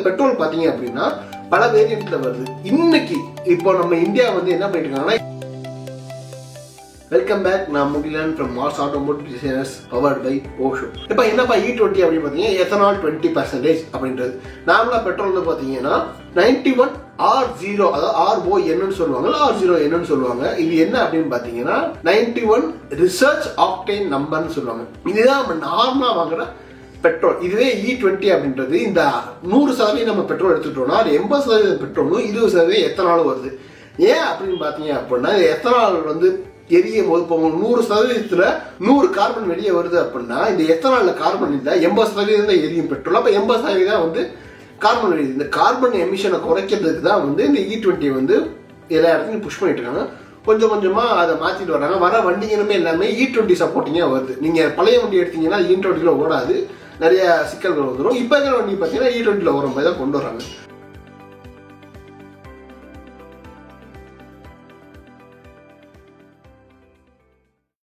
Petrol பாத்தீங்க அப்படின்னா பல வேரியன்ட்ல வருது. இன்னைக்கு இப்போ நம்ம இந்தியா வந்து என்ன பண்ணிட்டு இருக்காங்கன்னா, வெல்கம் பேக், நான் Mugilan from Mars automotive designers powered by Osho. இப்போ என்னப்பா E20 அப்படின்னு பார்த்தீங்கன்னா எத்தனால் 20% அப்படின்றது. நார்மலாக பெட்ரோல் வந்து பார்த்தீங்கன்னா 91 R0, அதாவது RON சொல்லுவாங்க, R0 என்னன்னு சொல்லுவாங்க. இது என்ன அப்படின்னு பார்த்தீங்கன்னா 91 ரிசர்ச் ஆக்டேன் நம்பர்னு சொல்லுவாங்க. இதுதான் நம்ம நார்மலாக வாங்குற பெட்ரோல். இதுவே E20 அப்படின்றது இந்த 100% நம்ம பெட்ரோல் எடுத்துக்கிட்டோம்னா அது 80% பெட்ரோலும் 20% எத்தனாலும் வருது. ஏன் அப்படின்னு பார்த்தீங்க அப்படின்னா இந்த எத்தனால் வந்து எரியும் போது இப்போ 100% 100 கார்பன் வெளியே வருது அப்படின்னா இந்த எத்தனால்ல கார்பன் இல்லை, 80% எரியும் பெட்ரோல். அப்போ 80% வந்து கார்பன் வெளியே. இந்த கார்பன் எமிஷனை குறைக்கிறதுக்கு தான் வந்து இந்த E20 வந்து எல்லா இடத்துலையும் புஷ் பண்ணிட்டு இருக்காங்க. கொஞ்சம் கொஞ்சமாக அதை மாற்றிட்டு வராங்க. வர வண்டிங்களுமே எல்லாமே E20 சப்போர்ட்டிங்காக வருது. நீங்கள் பழைய வண்டி எடுத்தீங்கன்னா E20 ஓடாது, நிறைய சிக்கல்கள் வந்துடும். இப்போ இருக்கிற வண்டி பார்த்தீங்கன்னா E20 வர மாதிரி தான் கொண்டு வராங்க.